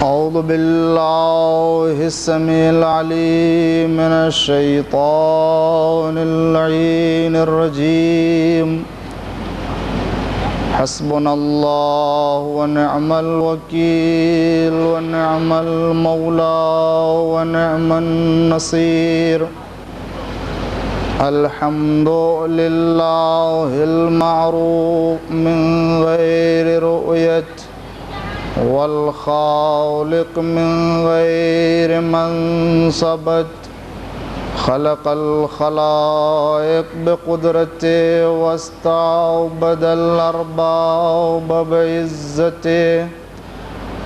اعوذ باللہ السمیع العلیم من الشیطان اللعین الرجیم حسبنا اللہ ونعم الوکیل ونعم المولا ونعم النصیر الحمد للہ المعروف من غیر رؤیت والخالق من غیر منصبت خلق الخلائق بقدرته واستعبد الأرباب بعزته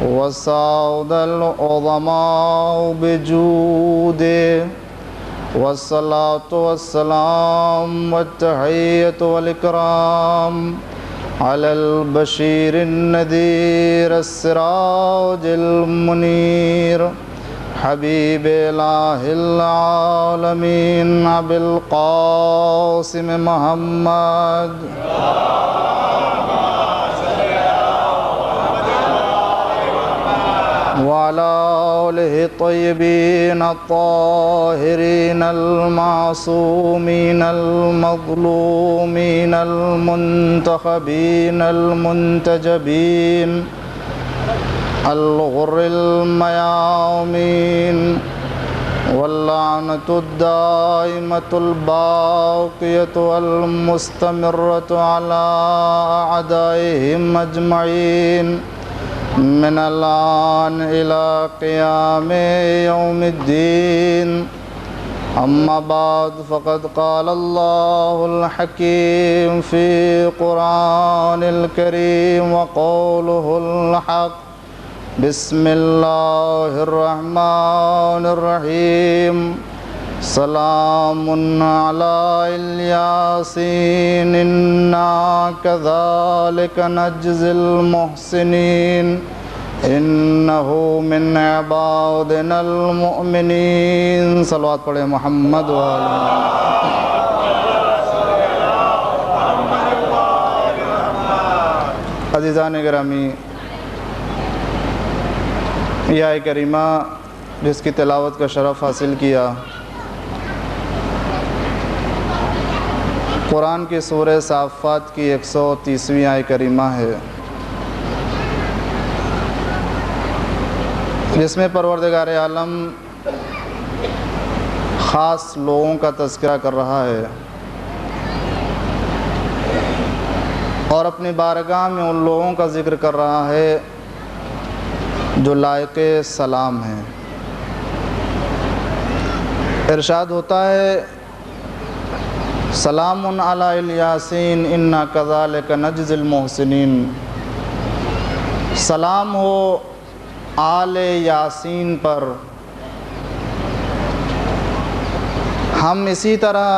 وساود العظماء بجوده والصلاة والسلام والتحية والإكرام على البشير النذير السراج المنير حبيب إله العالمين أبي القاسم محمد وعلى آله الطيبين الطاهرين المعصومين المظلومين المنتخبين المنتجبين الغر الميامين واللعنة الدائمة الباقية والمستمرة على أعدائهم أجمعين من الآن إلى قيام يوم الدين أما بعد فقد قال الله الحكيم في قرآن الكريم وقوله الحق بسم الله الرحمن الرحيم سلام على الياسين إنا كذلك نجزي المحسنين إنه من عبادنا المؤمنين صلوات پڑھیں محمد عزیزان گرامی، یہ آیت کریمہ جس کی تلاوت کا شرف حاصل کیا قرآن کی سورہ صافات کی 130ویں آیت کریمہ ہے، جس میں پروردگار عالم خاص لوگوں کا تذکرہ کر رہا ہے اور اپنی بارگاہ میں ان لوگوں کا ذکر کر رہا ہے جو لائق سلام ہیں۔ ارشاد ہوتا ہے سلام علی الیاسین انا کذالک نجزی المحسنین، سلام ہو آل یاسین پر، ہم اسی طرح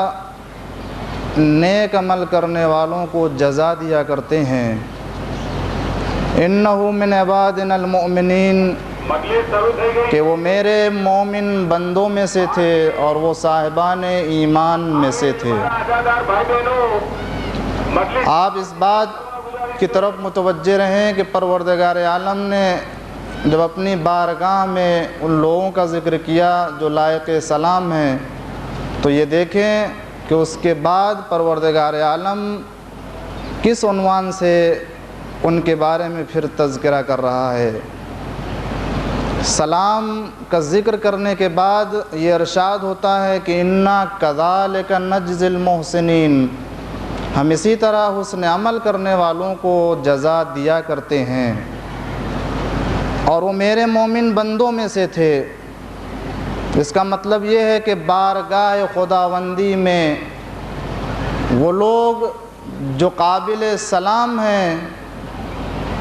نیک عمل کرنے والوں کو جزا دیا کرتے ہیں۔ انہو من عبادنا المؤمنین، کہ وہ میرے مومن بندوں میں سے تھے اور وہ صاحبان ایمان میں سے تھے۔ آپ اس بات کی طرف متوجہ رہیں کہ پروردگار عالم نے جب اپنی بارگاہ میں ان لوگوں کا ذکر کیا جو لائق سلام ہیں، تو یہ دیکھیں کہ اس کے بعد پروردگار عالم کس عنوان سے ان کے بارے میں پھر تذکرہ کر رہا ہے۔ سلام کا ذکر کرنے کے بعد یہ ارشاد ہوتا ہے کہ انا کذالک نجزی المحسنین، ہم اسی طرح حسن عمل کرنے والوں کو جزا دیا کرتے ہیں، اور وہ میرے مومن بندوں میں سے تھے۔ اس کا مطلب یہ ہے کہ بارگاہ خداوندی میں وہ لوگ جو قابل سلام ہیں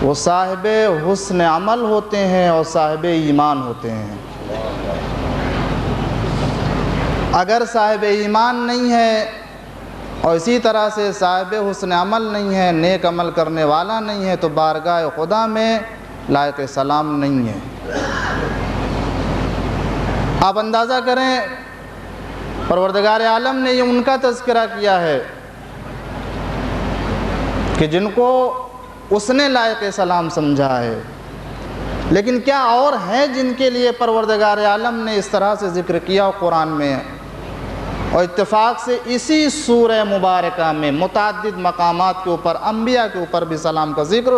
وہ صاحب حسن عمل ہوتے ہیں اور صاحب ایمان ہوتے ہیں۔ اگر صاحب ایمان نہیں ہے اور اسی طرح سے صاحب حسن عمل نہیں ہے، نیک عمل کرنے والا نہیں ہے، تو بارگاہ خدا میں لائق سلام نہیں ہے۔ آپ اندازہ کریں پروردگار عالم نے یہ ان کا تذکرہ کیا ہے کہ جن کو اس نے لائق سلام سمجھا ہے، لیکن کیا اور ہیں جن کے لیے پروردگار عالم نے اس طرح سے ذکر کیا قرآن میں؟ اور اتفاق سے اسی سورہ مبارکہ میں متعدد مقامات کے اوپر انبیاء کے اوپر بھی سلام کا ذکر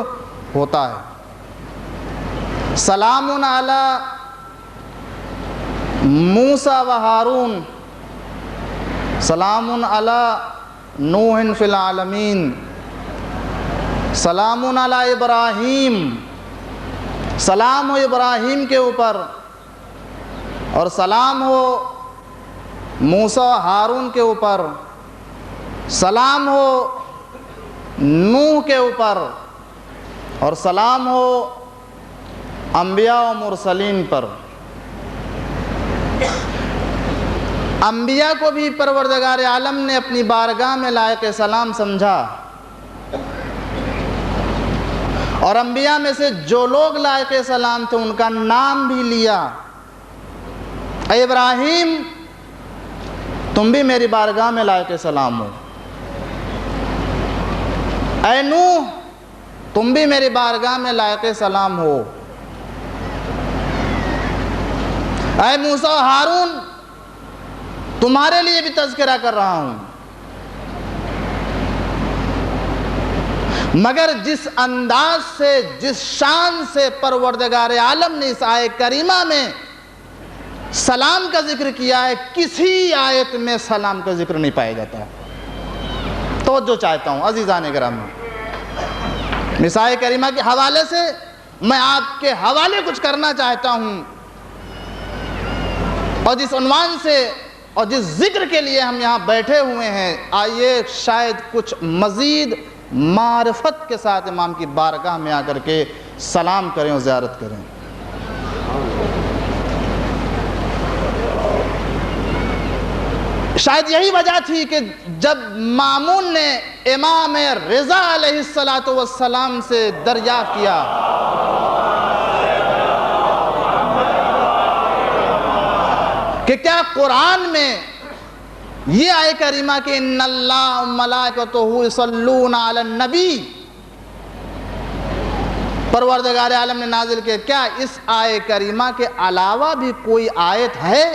ہوتا ہے۔ سلام علی موسیٰ و ہارون، سلام علی نوح فی العالمین، سلام علی ابراہیم، سلام ہو ابراہیم کے اوپر، اور سلام ہو موسیٰ و ہارون کے اوپر، سلام ہو نوح کے اوپر، اور سلام ہو انبیاء و مرسلین پر۔ انبیاء کو بھی پروردگار عالم نے اپنی بارگاہ میں لائق سلام سمجھا، اور انبیاء میں سے جو لوگ لائق سلام تھے ان کا نام بھی لیا۔ اے ابراہیم، تم بھی میری بارگاہ میں لائق سلام ہو۔ اے نوح، تم بھی میری بارگاہ میں لائق سلام ہو۔ اے موسیٰ و ہارون، تمہارے لیے بھی تذکرہ کر رہا ہوں۔ مگر جس انداز سے، جس شان سے پروردگار عالم نے اس آیت کریمہ میں سلام کا ذکر کیا ہے، کسی آیت میں سلام کا ذکر نہیں پایا جاتا ہے۔ توجہ چاہتا ہوں عزیزان گرامی، اس آیت کریمہ کے حوالے سے میں آپ کے حوالے کچھ کرنا چاہتا ہوں، اور جس عنوان سے اور جس ذکر کے لیے ہم یہاں بیٹھے ہوئے ہیں، آئیے شاید کچھ مزید معرفت کے ساتھ امام کی بارگاہ میں آ کر کے سلام کریں اور زیارت کریں۔ شاید یہی وجہ تھی کہ جب مامون نے امام رضا علیہ السلام سے دریافت کیا کہ کیا قرآن میں یہ آیت کریمہ کہ ان اللہ ملائکتہ یصلون علی النبی پروردگار عالم نے نازل کیا، کیا اس آیت کریمہ کے علاوہ بھی کوئی آیت ہے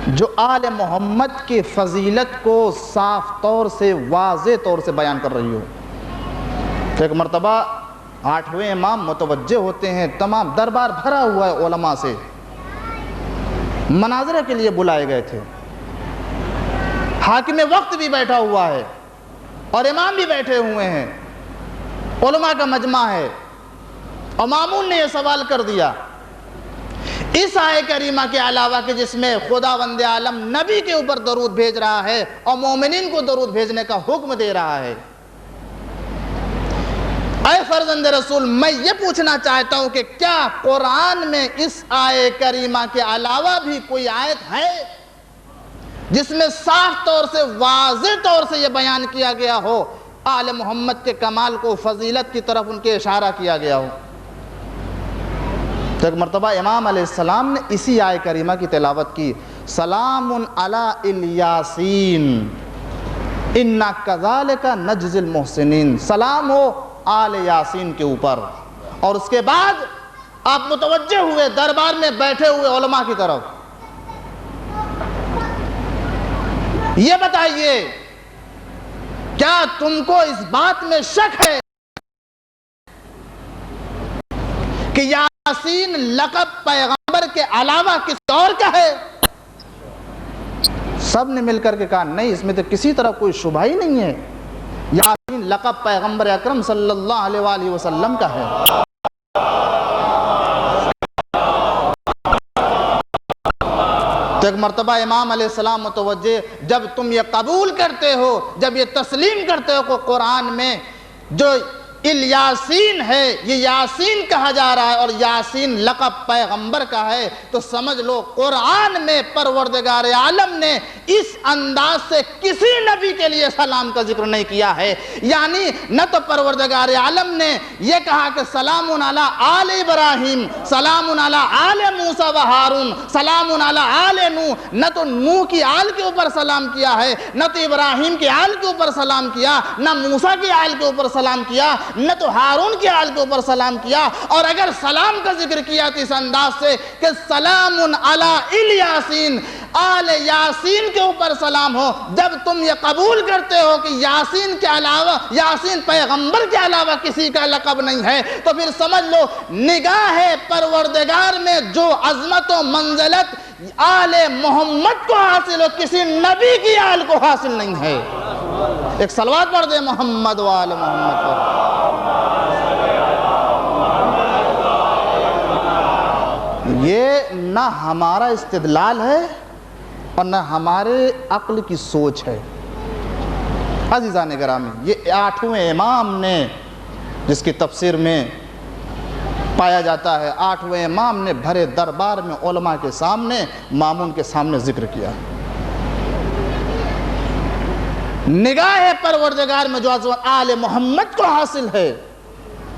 جو آل محمد کی فضیلت کو صاف طور سے، واضح طور سے بیان کر رہی ہو؟ ایک مرتبہ 8ویں امام متوجہ ہوتے ہیں، تمام دربار بھرا ہوا ہے علماء سے، مناظرہ کے لیے بلائے گئے تھے، حاکم وقت بھی بیٹھا ہوا ہے اور امام بھی بیٹھے ہوئے ہیں، علماء کا مجمع ہے، اور مامون نے یہ سوال کر دیا، اس آیت کریمہ کے علاوہ کہ جس میں خداوند عالم نبی کے اوپر درود بھیج رہا ہے اور مومنین کو درود بھیجنے کا حکم دے رہا ہے، اے فرزند رسول، میں یہ پوچھنا چاہتا ہوں کہ کیا قرآن میں اس آیت کریمہ کے علاوہ بھی کوئی آیت ہے جس میں صاف طور سے، واضح طور سے یہ بیان کیا گیا ہو، آل محمد کے کمال کو، فضیلت کی طرف ان کے اشارہ کیا گیا ہو؟ تو ایک مرتبہ امام علیہ السلام نے اسی آیت کریمہ کی تلاوت کی، سلام علی الیاسین انا کذالک نجزی المحسنین، سلام ہو آل یاسین کے اوپر۔ اور اس کے بعد آپ متوجہ ہوئے دربار میں بیٹھے ہوئے علماء کی طرف، یہ بتائیے کیا تم کو اس بات میں شک ہے کہ یاسین لقب پیغمبر کے علاوہ کس اور کا ہے؟ سب نے مل کر کے کہا نہیں، اس میں تو کسی طرح کوئی شبہ ہی نہیں ہے، یاسین لقب پیغمبر اکرم صلی اللہ علیہ وآلہ وسلم کا ہے۔ تو ایک مرتبہ امام علیہ السلام متوجہ، جب تم یہ قبول کرتے ہو، جب یہ تسلیم کرتے ہو کہ قرآن میں جو الیاسین ہے یہ یاسین کہا جا رہا ہے اور یاسین لقب پیغمبر کا ہے، تو سمجھ لو قرآن میں پروردگار عالم نے اس انداز سے کسی نبی کے لیے سلام کا ذکر نہیں کیا ہے۔ یعنی نہ تو پروردگار عالم نے یہ کہا کہ سلام علی آل ابراہیم، سلام علی آل موسیٰ و ہارون، سلام علی آل نوح، نہ تو نوح کی آل کے اوپر سلام کیا ہے، نہ تو ابراہیم کی آل کے اوپر سلام کیا، نہ موسیٰ کی آل کے اوپر سلام کیا، نہ تو ہارون کے آل کے اوپر سلام کیا، اور اگر سلام کا ذکر کیا تو اس انداز سے کہ سلام علی الیاسین، آل یاسین کے اوپر سلام ہو۔ جب تم یہ قبول کرتے ہو کہ یاسین کے علاوہ، یاسین پیغمبر کے علاوہ کسی کا لقب نہیں ہے، تو پھر سمجھ لو نگاہ پروردگار میں جو عظمت و منزلت آل محمد کو حاصل ہو، کسی نبی کی آل کو حاصل نہیں ہے۔ ایک صلوات پڑھ دے محمد و آل محمد پر۔ یہ نہ ہمارا استدلال ہے اور نہ ہمارے عقل کی سوچ ہے۔ عزیزان گرامی، یہ 8ویں امام نے، جس کی تفسیر میں پایا جاتا ہے، 8ویں امام نے بھرے دربار میں علماء کے سامنے، مامون کے سامنے ذکر کیا۔ نگاہ پروردگار میں جو عظمت آل محمد کو حاصل ہے،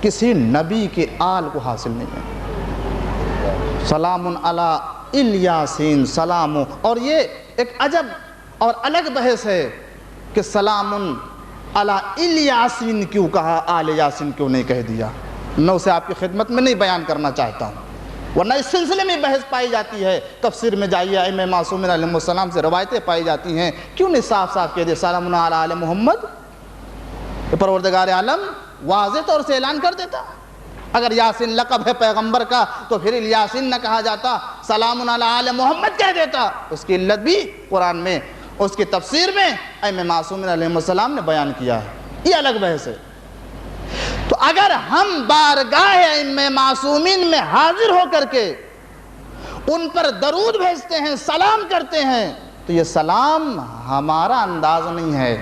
کسی نبی کے آل کو حاصل نہیں ہے۔ سلام علی الیاسین، سلام، اور یہ ایک عجب اور الگ بحث ہے کہ سلام علی الیاسین کیوں کہا، آل یاسین کیوں نہیں کہہ دیا۔ میں اسے آپ کی خدمت میں نہیں بیان کرنا چاہتا ہوں، ورنہ اس سلسلے میں بحث پائی جاتی ہے۔ تفسیر میں جائیے، ائمہ معصومین علیہ السلام سے روایتیں پائی جاتی ہیں، کیوں نہیں صاف صاف کہہ دیا سلام علی آل محمد؟ پروردگار عالم واضح طور سے اعلان کر دیتا۔ اگر یاسین لقب ہے پیغمبر کا تو پھر الیاسین نہ کہا جاتا، سلام علی آل محمد کہہ دیتا۔ اس کی علت بھی قرآن میں، اس کی تفسیر میں ائمہ معصومین علیہ السلام نے بیان کیا ہے۔ یہ الگ بحث ہے۔ تو اگر ہم بارگاہ ائمہ معصومین میں حاضر ہو کر کے ان پر درود بھیجتے ہیں، سلام کرتے ہیں، تو یہ سلام ہمارا انداز نہیں ہے،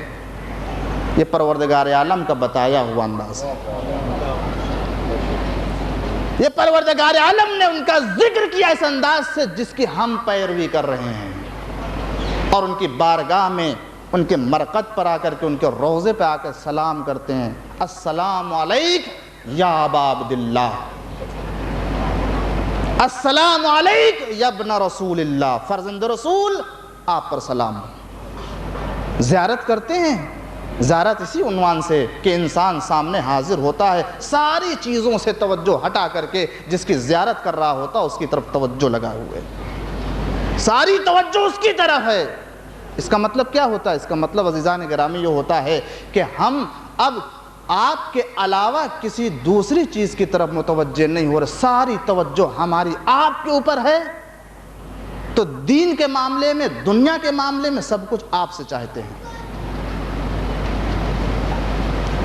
یہ پروردگار عالم کا بتایا ہوا انداز ہے۔ یہ پروردگار عالم نے ان کا ذکر کیا اس انداز سے جس کی ہم پیروی کر رہے ہیں، اور ان کی بارگاہ میں، ان کے مرقد پر آ کر کے، ان کے روضے پہ آ کر سلام کرتے ہیں، السلام علیک یا ابا عبداللہ، السلام علیک یا ابن رسول اللہ، فرزند رسول، آپ پر سلام۔ زیارت کرتے ہیں، زیارت اسی عنوان سے کہ انسان سامنے حاضر ہوتا ہے، ساری چیزوں سے توجہ ہٹا کر کے جس کی زیارت کر رہا ہوتا اس کی طرف توجہ لگائے ہوئے، ساری توجہ اس کی طرف ہے۔ اس کا مطلب کیا ہوتا ہے؟ اس کا مطلب عزیزان گرامی یہ ہوتا ہے کہ ہم اب آپ کے علاوہ کسی دوسری چیز کی طرف متوجہ نہیں ہو رہے، ساری توجہ ہماری آپ کے اوپر ہے۔ تو دین کے معاملے میں، دنیا کے معاملے میں سب کچھ آپ سے چاہتے ہیں،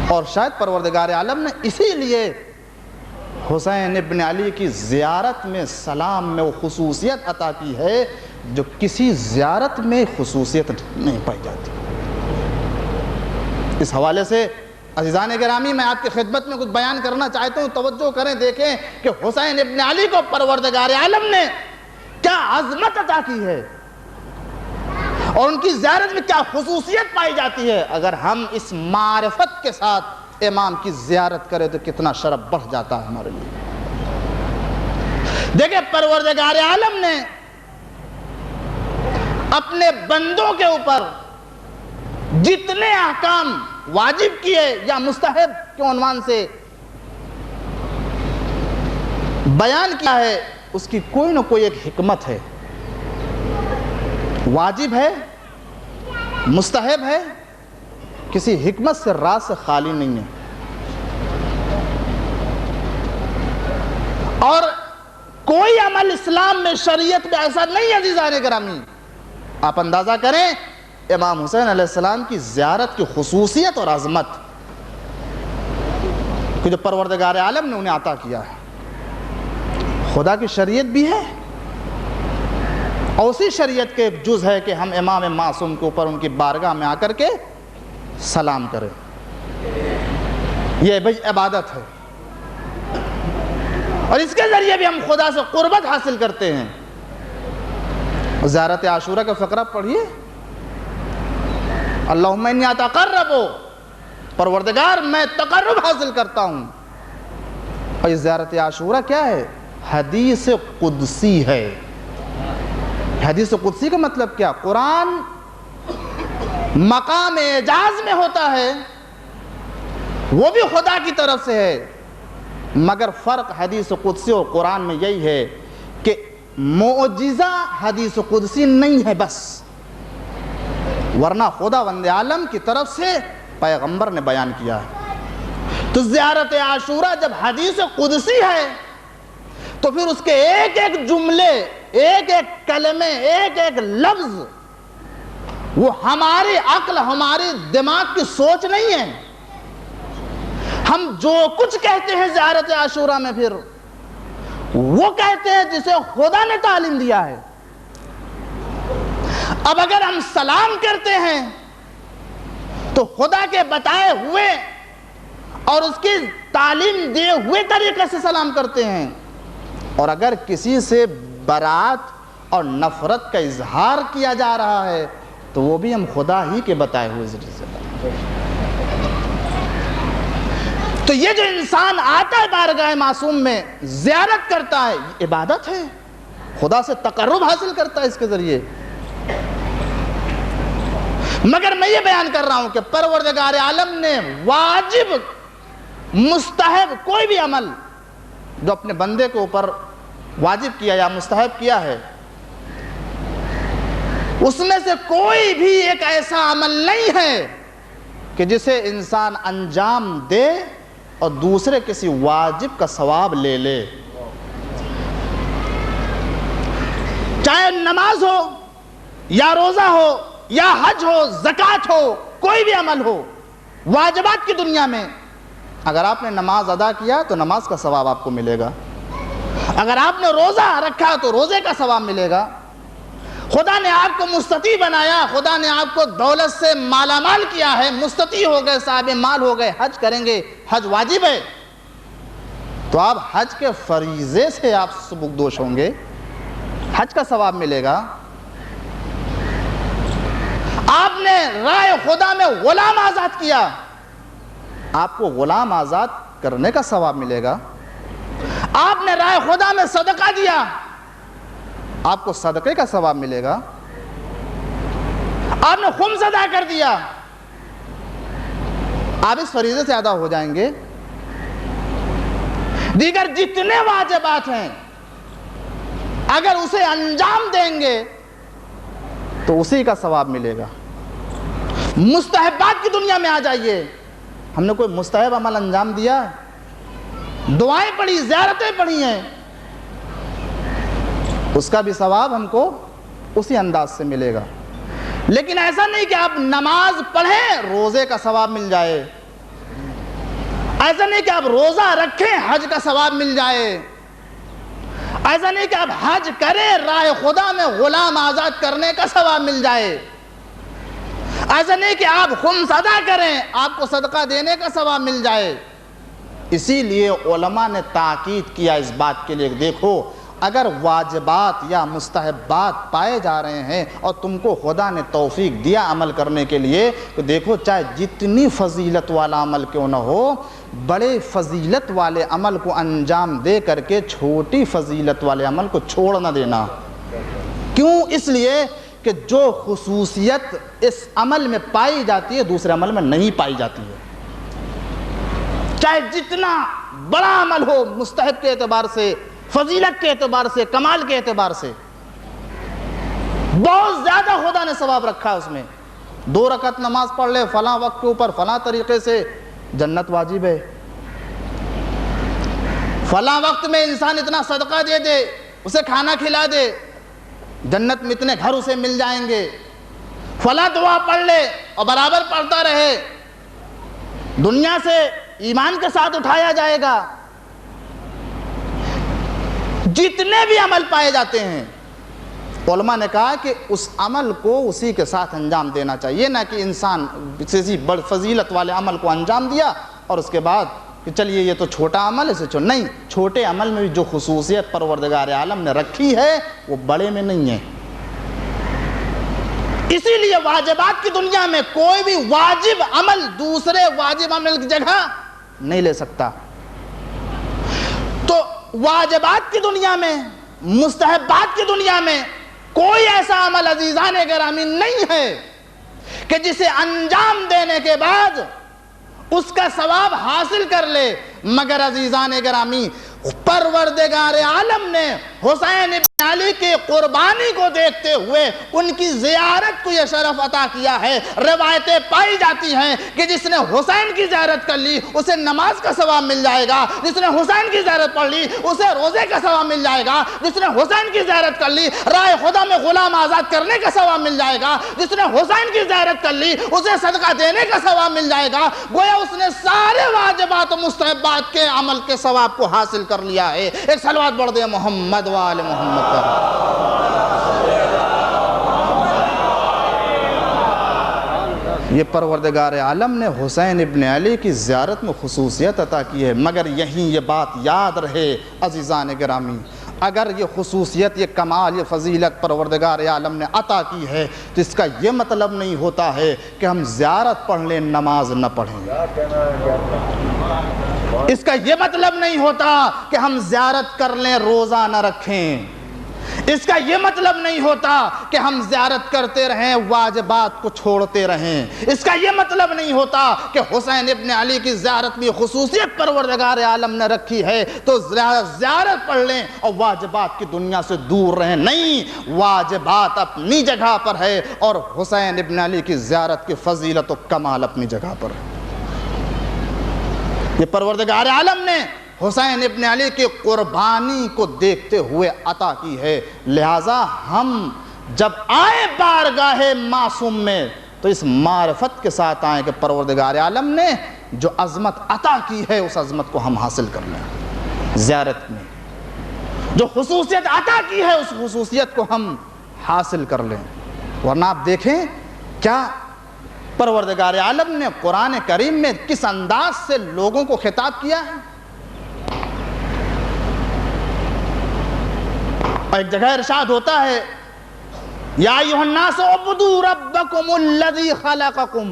اور شاید پروردگار عالم نے اسی لیے حسین ابن علی کی زیارت میں سلام میں وہ خصوصیت عطا کی ہے جو کسی زیارت میں خصوصیت نہیں پائی جاتی۔ اس حوالے سے عزیزان گرامی، میں آپ کی خدمت میں کچھ بیان کرنا چاہتا ہوں، توجہ کریں، دیکھیں کہ حسین ابن علی کو پروردگار عالم نے کیا عظمت عطا کی ہے اور ان کی زیارت میں کیا خصوصیت پائی جاتی ہے۔ اگر ہم اس معرفت کے ساتھ امام کی زیارت کریں تو کتنا شرف بڑھ جاتا ہے ہمارے لیے۔ دیکھیں پروردگار عالم نے اپنے بندوں کے اوپر جتنے احکام واجب کیے یا مستحب کے عنوان سے بیان کیا ہے، اس کی کوئی نہ کوئی ایک حکمت ہے، واجب ہے، مستحب ہے، کسی حکمت سے راز سے خالی نہیں ہے۔ اور کوئی عمل اسلام میں، شریعت میں ایسا نہیں ہے عزیزان گرامی۔ آپ اندازہ کریں امام حسین علیہ السلام کی زیارت کی خصوصیت اور عظمت کہ جو پروردگار عالم نے انہیں عطا کیا ہے۔ خدا کی شریعت بھی ہے اور اسی شریعت کے ایک جز ہے کہ ہم امام معصوم کے اوپر ان کی بارگاہ میں آ کر کے سلام کریں، یہ بھئی عبادت ہے، اور اس کے ذریعے بھی ہم خدا سے قربت حاصل کرتے ہیں۔ زیارت عاشورہ کا فقرہ پڑھیے، اللہم انی اتقرب، پروردگار میں تقرب حاصل کرتا ہوں۔ اور یہ زیارت عاشورہ کیا ہے؟ حدیث قدسی ہے۔ حدیث قدسی کا مطلب کیا؟ قرآن مقام اعجاز میں ہوتا ہے وہ بھی خدا کی طرف سے ہے، مگر فرق حدیث قدسی اور قرآن میں یہی ہے کہ معجزہ حدیث قدسی نہیں ہے بس، ورنہ خدا وند عالم کی طرف سے پیغمبر نے بیان کیا ہے۔ تو زیارت عاشورہ جب حدیث قدسی ہے تو پھر اس کے ایک ایک جملے، ایک ایک کلمے، ایک ایک لفظ وہ ہماری عقل، ہماری دماغ کی سوچ نہیں ہے۔ ہم جو کچھ کہتے ہیں زیارت عاشورہ میں پھر وہ کہتے ہیں جسے خدا نے تعلیم دیا ہے۔ اب اگر ہم سلام کرتے ہیں تو خدا کے بتائے ہوئے اور اس کی تعلیم دیے ہوئے طریقے سے سلام کرتے ہیں، اور اگر کسی سے برات اور نفرت کا اظہار کیا جا رہا ہے تو وہ بھی ہم خدا ہی کے بتائے ہوئے ذریعے سے کرتے ہیں۔ تو یہ جو انسان آتا ہے بارگاہ معصوم میں، زیارت کرتا ہے، یہ عبادت ہے، خدا سے تقرب حاصل کرتا ہے اس کے ذریعے۔ مگر میں یہ بیان کر رہا ہوں کہ پروردگار عالم نے واجب، مستحب کوئی بھی عمل جو اپنے بندے کے اوپر واجب کیا یا مستحب کیا ہے، اس میں سے کوئی بھی ایک ایسا عمل نہیں ہے کہ جسے انسان انجام دے اور دوسرے کسی واجب کا ثواب لے لے۔ چاہے نماز ہو یا روزہ ہو یا حج ہو، زکوٰۃ ہو، کوئی بھی عمل ہو، واجبات کی دنیا میں اگر آپ نے نماز ادا کیا تو نماز کا ثواب آپ کو ملے گا، اگر آپ نے روزہ رکھا تو روزے کا ثواب ملے گا۔ خدا نے آپ کو مستطیع بنایا، خدا نے آپ کو دولت سے مالا مال کیا ہے، مستطیع ہو گئے، صاحب مال ہو گئے، حج کریں گے، حج واجب ہے تو آپ حج کے فریضے سے آپ سبکدوش ہوں گے، حج کا ثواب ملے گا۔ آپ نے رائے خدا میں غلام آزاد کیا، آپ کو غلام آزاد کرنے کا ثواب ملے گا۔ آپ نے رائے خدا میں صدقہ دیا، آپ کو صدقے کا ثواب ملے گا۔ آپ نے خمس ادا کر دیا، آپ اس فریضے سے ادا ہو جائیں گے۔ دیگر جتنے واجبات ہیں اگر اسے انجام دیں گے تو اسی کا ثواب ملے گا۔ مستحبات کی دنیا میں آ جائیے، ہم نے کوئی مستحب عمل انجام دیا، دعائیں پڑھی، زیارتیں پڑھی ہیں، اس کا بھی ثواب ہم کو اسی انداز سے ملے گا۔ لیکن ایسا نہیں کہ آپ نماز پڑھیں روزے کا ثواب مل جائے، ایسا نہیں کہ آپ روزہ رکھیں حج کا ثواب مل جائے، ایسا نہیں کہ آپ حج کریں راہ خدا میں غلام آزاد کرنے کا ثواب مل جائے، ایسا نہیں کہ آپ خمس ادا کریں آپ کو صدقہ دینے کا ثواب مل جائے۔ اسی لیے علماء نے تاکید کیا اس بات کے لیے، دیکھو اگر واجبات یا مستحبات پائے جا رہے ہیں اور تم کو خدا نے توفیق دیا عمل کرنے کے لیے تو دیکھو چاہے جتنی فضیلت والا عمل کیوں نہ ہو، بڑے فضیلت والے عمل کو انجام دے کر کے چھوٹی فضیلت والے عمل کو چھوڑ نہ دینا۔ کیوں؟ اس لیے کہ جو خصوصیت اس عمل میں پائی جاتی ہے دوسرے عمل میں نہیں پائی جاتی ہے۔ چاہے جتنا بڑا عمل ہو، مستحب کے اعتبار سے، فضیلت کے اعتبار سے، کمال کے اعتبار سے بہت زیادہ خدا نے ثواب رکھا ہے اس میں۔ 2 رکعت نماز پڑھ لے فلاں وقت کے اوپر فلاں طریقے سے جنت واجب ہے، فلاں وقت میں انسان اتنا صدقہ دے دے، اسے کھانا کھلا دے، جنت میں اتنے گھر اسے مل جائیں گے، فلاں دعا پڑھ لے اور برابر پڑھتا رہے، دنیا سے ایمان کے ساتھ اٹھایا جائے گا۔ جتنے بھی عمل پائے جاتے ہیں علماء نے کہا کہ اس عمل کو اسی کے ساتھ انجام دینا چاہیے، نہ کہ انسان کسی بڑی فضیلت والے عمل کو انجام دیا اور اس کے بعد کہ چلیے یہ تو چھوٹا عمل ہے اسے نہیں، چھوٹے عمل میں بھی جو خصوصیت پروردگار عالم نے رکھی ہے وہ بڑے میں نہیں ہے۔ اسی لیے واجبات کی دنیا میں کوئی بھی واجب عمل دوسرے واجب عمل کی جگہ نہیں لے سکتا۔ تو واجبات کی دنیا میں، مستحبات کی دنیا میں کوئی ایسا عمل عزیزان گرامی نہیں ہے کہ جسے انجام دینے کے بعد اس کا ثواب حاصل کر لے۔ مگر عزیزان گرامی، پروردگار عالم نے حسین ابن علی کی قربانی کو دیکھتے ہوئے ان کی زیارت کو یہ شرف عطا کیا ہے۔ روایتیں پائی جاتی ہیں کہ جس نے حسین کی زیارت کر لی اسے نماز کا ثواب مل جائے گا، جس نے حسین کی زیارت پڑھ لی اسے روزے کا ثواب مل جائے گا، جس نے حسین کی زیارت کر لی راہ خدا میں غلام آزاد کرنے کا ثواب مل جائے گا، جس نے حسین کی زیارت کر لی اسے صدقہ دینے کا ثواب مل جائے گا۔ گویا اس نے سارے واجبات و مستحبات کے عمل کے ثواب کو حاصل کر لیا ہے۔ ایک صلوات پڑھ دیں محمد و آل محمد پر۔ یہ پروردگار عالم نے حسین ابن علی کی زیارت میں خصوصیت عطا کی ہے۔ مگر یہیں یہ بات یاد رہے عزیزان گرامی، اگر یہ خصوصیت، یہ کمال، یہ فضیلت پروردگار عالم نے عطا کی ہے تو اس کا یہ مطلب نہیں ہوتا ہے کہ ہم زیارت پڑھ لیں نماز نہ پڑھیں۔ اس کا یہ مطلب نہیں ہوتا کہ ہم زیارت کر لیں روزہ نہ رکھیں۔ اس کا یہ مطلب نہیں ہوتا کہ ہم زیارت کرتے رہیں واجبات کو چھوڑتے رہیں۔ اس کا یہ مطلب نہیں ہوتا کہ حسین ابن علی کی زیارت میں خصوصیت پروردگار عالم نے رکھی ہے تو زیارت پڑھ لیں اور واجبات کی دنیا سے دور رہیں۔ نہیں، واجبات اپنی جگہ پر ہے اور حسین ابن علی کی زیارت کی فضیلت و کمال اپنی جگہ پر ہے۔ یہ پروردگار عالم نے حسین ابن علی کی قربانی کو دیکھتے ہوئے عطا کی ہے، لہٰذا ہم جب آئے بارگاہ معصوم میں تو اس معرفت کے ساتھ آئیں کہ پروردگار عالم نے جو عظمت عطا کی ہے اس عظمت کو ہم حاصل کر لیں۔ زیارت میں جو خصوصیت عطا کی ہے اس خصوصیت کو ہم حاصل کر لیں، ورنہ آپ دیکھیں کیا پروردگار عالم نے قرآن کریم میں کس انداز سے لوگوں کو خطاب کیا ہے۔ ایک جگہ ارشاد ہوتا ہے یا ایھا الناس اعبدوا ربکم الذی خلقکم،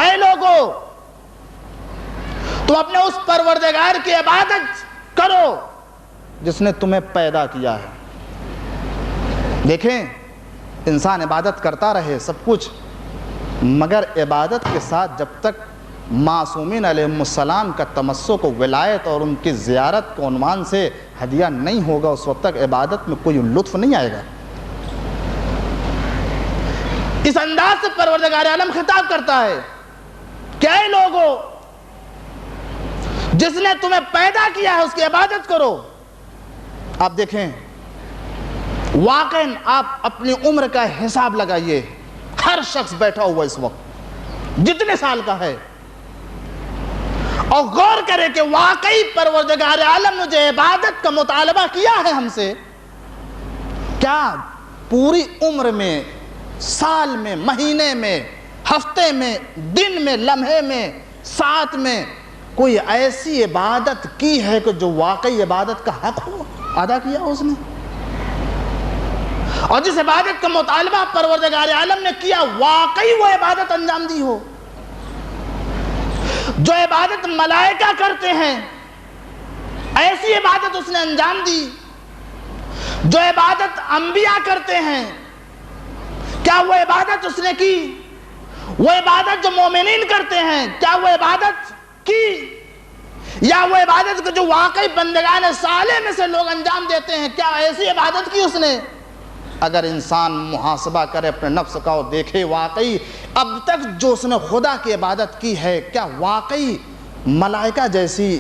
اے لوگو تم اپنے اس پروردگار کی عبادت کرو جس نے تمہیں پیدا کیا ہے۔ دیکھیں انسان عبادت کرتا رہے سب کچھ، مگر عبادت کے ساتھ جب تک معصومین علیہ السلام کا تمسک و ولایت اور ان کی زیارت کے عنوان سے ہدیہ نہیں ہوگا اس وقت تک عبادت میں کوئی لطف نہیں آئے گا۔ اس انداز سے پروردگار عالم خطاب کرتا ہے کہ اے لوگو جس نے تمہیں پیدا کیا ہے اس کی عبادت کرو۔ آپ دیکھیں واقعاً آپ اپنی عمر کا حساب لگائیے، ہر شخص بیٹھا ہوا اس وقت جتنے سال کا ہے اور غور کرے کہ واقعی پروردگار عالم نے جو عبادت کا مطالبہ کیا ہے ہم سے، کیا پوری عمر میں، سال میں، مہینے میں، ہفتے میں، دن میں، لمحے میں، ساتھ میں کوئی ایسی عبادت کی ہے کہ جو واقعی عبادت کا حق ہو ادا کیا اس نے؟ اور جس عبادت کا مطالبہ پروردگار عالم نے کیا واقعی وہ عبادت انجام دی ہو؟ جو عبادت ملائکہ کرتے ہیں ایسی عبادت اس نے انجام دی؟ جو عبادت انبیاء کرتے ہیں کیا وہ عبادت اس نے کی؟ وہ عبادت جو مومنین کرتے ہیں کیا وہ عبادت کی؟ یا وہ عبادت جو واقعی بندگان صالح میں سے لوگ انجام دیتے ہیں کیا ایسی عبادت کی اس نے؟ اگر انسان محاسبہ کرے اپنے نفس کا اور دیکھے واقعی اب تک جو اس نے خدا کی عبادت کی ہے کیا واقعی ملائکہ جیسی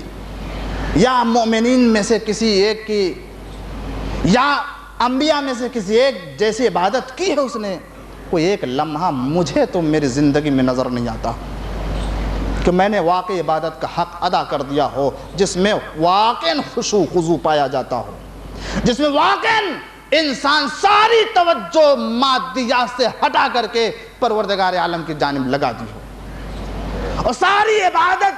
یا مومنین میں سے کسی ایک کی یا انبیاء میں سے کسی ایک جیسی عبادت کی ہے اس نے؟ کوئی ایک لمحہ مجھے تو میری زندگی میں نظر نہیں آتا کہ میں نے واقعی عبادت کا حق ادا کر دیا ہو جس میں واقعاً خشوع خضوع پایا جاتا ہو، جس میں واقعاً انسان ساری توجہ مادیات سے ہٹا کر کے پروردگار عالم کی جانب لگا دی ہو، اور ساری عبادت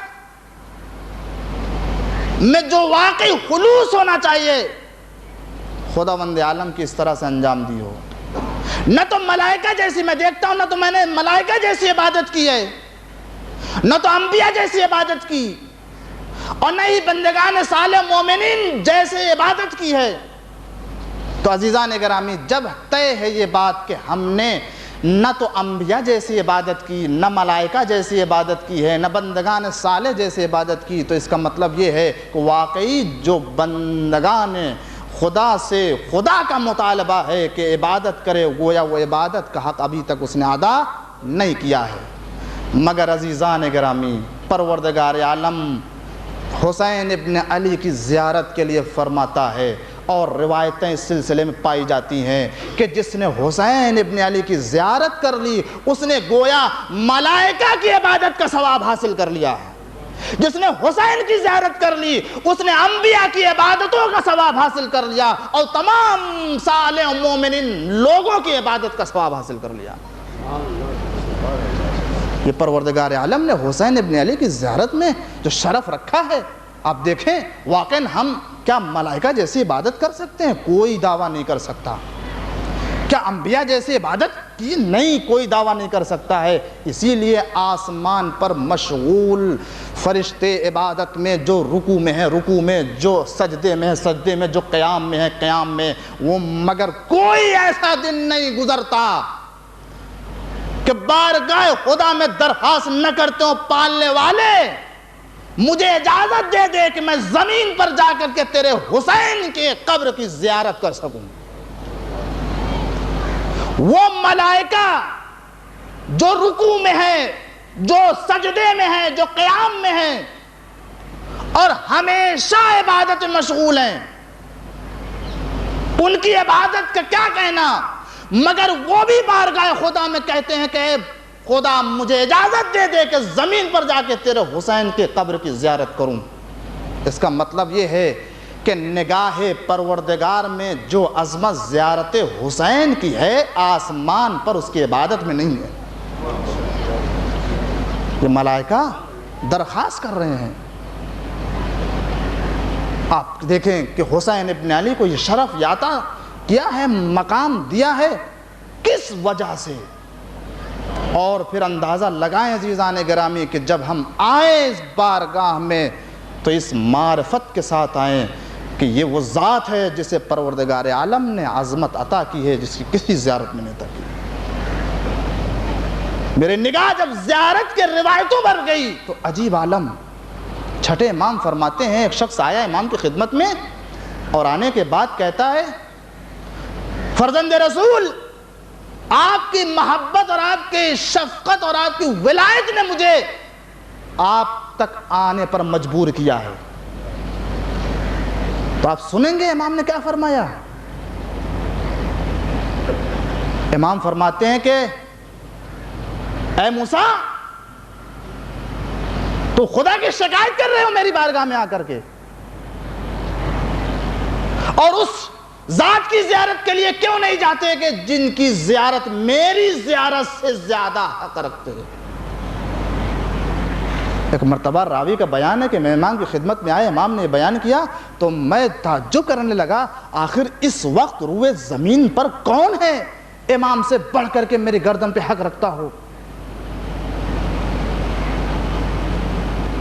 میں جو واقعی خلوص ہونا چاہیے خداوند عالم کی اس طرح سے انجام دی ہو۔ نہ تو ملائکہ جیسی میں دیکھتا ہوں، نہ تو میں نے ملائکہ جیسی عبادت کی ہے، نہ تو انبیاء جیسی عبادت کی، اور نہ ہی بندگان صالح مومنین جیسے عبادت کی ہے۔ تو عزیزان گرامی جب طے ہے یہ بات کہ ہم نے نہ تو انبیاء جیسی عبادت کی، نہ ملائکہ جیسی عبادت کی ہے، نہ بندگان صالح جیسی عبادت کی، تو اس کا مطلب یہ ہے کہ واقعی جو بندگان خدا سے خدا کا مطالبہ ہے کہ عبادت کرے، گویا وہ عبادت کا حق ابھی تک اس نے ادا نہیں کیا ہے۔ مگر عزیزان گرامی، پروردگار عالم حسین ابن علی کی زیارت کے لیے فرماتا ہے، اور روایتیں اس سلسلے میں پائی جاتی ہیں کہ جس نے حسین ابن علی کی زیارت کر لی اس نے گویا ملائکہ کی عبادت کا ثواب حاصل کر لیا ہے، جس نے حسین کی زیارت کر لی اس نے انبیاء کی عبادتوں کا ثواب حاصل کر لیا، اور تمام صالح و مومنین لوگوں کی عبادت کا ثواب حاصل کر لیا۔ یہ پروردگار عالم نے حسین ابن علی کی زیارت میں جو شرف رکھا ہے، آپ دیکھیں واقعاً ہم کیا ملائکہ جیسی عبادت کر سکتے ہیں؟ کوئی دعویٰ نہیں کر سکتا۔ کیا انبیاء جیسی عبادت کی؟ نہیں، کوئی دعویٰ نہیں کر سکتا ہے۔ اسی لیے آسمان پر مشغول فرشتے عبادت میں، جو رکوع میں ہیں رکوع میں، جو سجدے میں ہیں سجدے میں، جو قیام میں ہیں قیام میں، وہ مگر کوئی ایسا دن نہیں گزرتا کہ بارگاہ خدا میں درخواست نہ کرتے ہوں پالنے والے مجھے اجازت دے دے کہ میں زمین پر جا کر کے تیرے حسین کے قبر کی زیارت کر سکوں۔ وہ ملائکہ جو رکوع میں ہیں، جو سجدے میں ہیں، جو قیام میں ہیں اور ہمیشہ عبادت میں مشغول ہیں، ان کی عبادت کا کیا کہنا، مگر وہ بھی بارگاہ خدا میں کہتے ہیں کہ اے خدا مجھے اجازت دے دے کہ زمین پر جا کے تیرے حسین کے قبر کی زیارت کروں۔ اس کا مطلب یہ ہے کہ نگاہ پروردگار میں جو عظمت زیارت حسین کی ہے، آسمان پر اس کی عبادت میں نہیں ہے۔ یہ ملائکہ درخواست کر رہے ہیں۔ آپ دیکھیں کہ حسین ابن علی کو یہ شرف یافتہ کیا ہے، مقام دیا ہے، کس وجہ سے؟ اور پھر اندازہ لگائیں عزیزان گرامی کہ جب ہم آئیں اس بارگاہ میں تو اس معرفت کے ساتھ آئیں کہ یہ وہ ذات ہے جسے پروردگار عالم نے عظمت عطا کی ہے، جس کی کسی زیارت میں نہیں عطا کی۔ میرے نگاہ جب زیارت کے روایتوں پر گئی تو عجیب عالم، چھٹے امام فرماتے ہیں ایک شخص آیا امام کی خدمت میں اور آنے کے بعد کہتا ہے فرزند رسول، آپ کی محبت اور آپ کی شفقت اور آپ کی ولایت نے مجھے آپ تک آنے پر مجبور کیا ہے۔ تو آپ سنیں گے امام نے کیا فرمایا۔ امام فرماتے ہیں کہ اے موسیٰ، تو خدا کی شکایت کر رہے ہو میری بارگاہ میں آ کر کے، اور اس ذات کی زیارت کے لیے کیوں نہیں جاتے کہ جن کی زیارت میری زیارت سے زیادہ حق رکھتے ہیں۔ ایک مرتبہ راوی کا بیان ہے کہ میں امام کی خدمت میں آئے، امام نے بیان کیا تو میں تعجب کرنے لگا، آخر اس وقت روئے زمین پر کون ہے امام سے بڑھ کر کے میری گردن پہ حق رکھتا ہو۔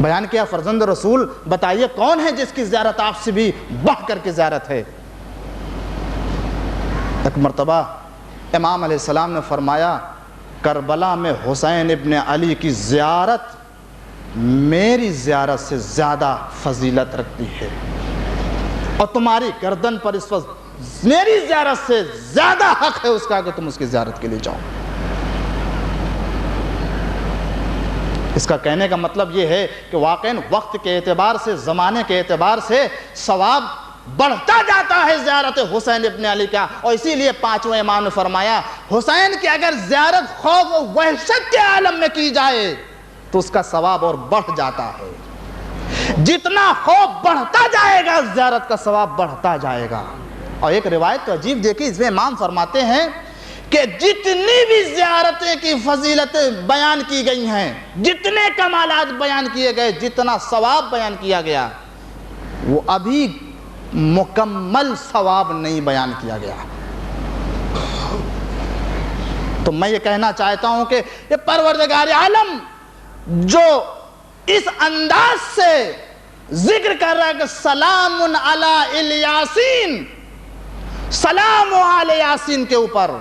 بیان کیا فرزند رسول بتائیے کون ہے جس کی زیارت آپ سے بھی بڑھ کر کے زیارت ہے۔ ایک مرتبہ امام علیہ السلام نے فرمایا کربلا میں حسین ابن علی کی زیارت میری زیارت سے زیادہ فضیلت رکھتی ہے، اور تمہاری گردن پر اس وقت میری زیارت سے زیادہ حق ہے اس کا کہ تم اس کی زیارت کے لیے جاؤ۔ اس کا کہنے کا مطلب یہ ہے کہ واقعاً وقت کے اعتبار سے، زمانے کے اعتبار سے ثواب بڑھتا جاتا ہے زیارت حسین ابن علی کا، اور اسی لیے پانچویں امام نے فرمایا حسین کی اگر زیارت خوف و وحشت کے عالم میں کی جائے تو اس کا ثواب اور بڑھ جاتا ہے۔ جتنا خوف بڑھتا جائے گا زیارت کا ثواب بڑھتا جائے گا۔ اور ایک روایت تو عجیب دیکھی، اس میں امام فرماتے ہیں کہ جتنی بھی زیارتیں کی فضیلتیں بیان کی گئی ہیں، جتنے کمالات بیان کیے گئے، جتنا ثواب بیان کیا گیا، وہ ابھی مکمل ثواب نہیں بیان کیا گیا۔ تو میں یہ کہنا چاہتا ہوں کہ یہ پروردگار عالم جو اس انداز سے ذکر کر رہا ہے کہ سلام علی الیاسین، سلام علی یاسین کے اوپر،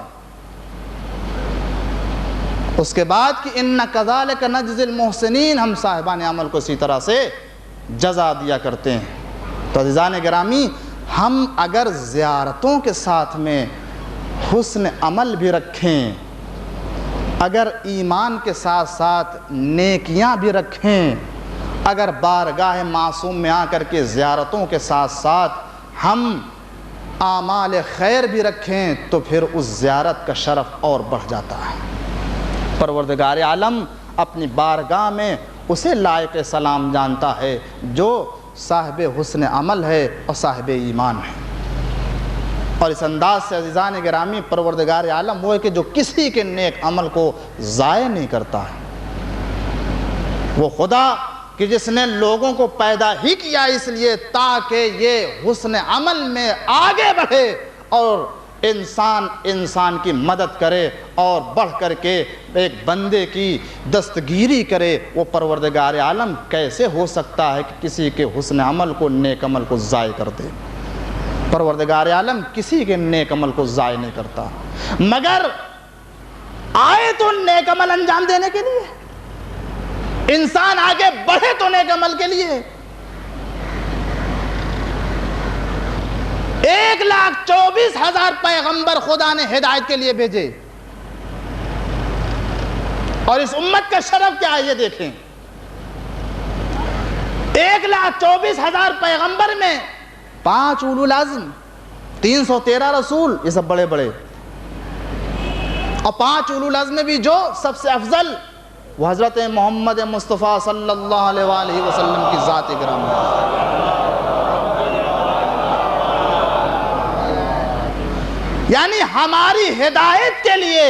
اس کے بعد کہ ان کذالک نجزی المحسنین، ہم صاحبان عمل کو اسی طرح سے جزا دیا کرتے ہیں۔ تو عزیزان گرامی، ہم اگر زیارتوں کے ساتھ میں حسن عمل بھی رکھیں، اگر ایمان کے ساتھ ساتھ نیکیاں بھی رکھیں، اگر بارگاہ معصوم میں آ کر کے زیارتوں کے ساتھ ساتھ ہم اعمال خیر بھی رکھیں، تو پھر اس زیارت کا شرف اور بڑھ جاتا ہے۔ پروردگار عالم اپنی بارگاہ میں اسے لائق سلام جانتا ہے جو صاحب حسن عمل ہے اور صاحب ایمان ہے۔ اور اس انداز سے عزیزان گرامی، پروردگار عالم وہ ہے کہ جو کسی کے نیک عمل کو ضائع نہیں کرتا ہے۔ وہ خدا کہ جس نے لوگوں کو پیدا ہی کیا اس لیے تاکہ یہ حسن عمل میں آگے بڑھے اور انسان کی مدد کرے اور بڑھ کر کے ایک بندے کی دستگیری کرے، وہ پروردگار عالم کیسے ہو سکتا ہے کہ کسی کے حسن عمل کو، نیک عمل کو ضائع کر دے؟ پروردگار عالم کسی کے نیک عمل کو ضائع نہیں کرتا، مگر آئے تو نیک عمل انجام دینے کے لیے، انسان آگے بڑھے تو نیک عمل کے لیے۔ 1,24,000 پیغمبر خدا نے ہدایت کے لیے بھیجے، اور اس امت کا شرف کیا ہے یہ دیکھیں۔ 1,24,000 پیغمبر میں 5 اولو العزم، 313 رسول، یہ سب بڑے بڑے، اور 5 اولو العزم میں بھی جو سب سے افضل وہ حضرت محمد مصطفیٰ صلی اللہ علیہ وآلہ وسلم کی ذات گرامی ہے۔ یعنی ہماری ہدایت کے لیے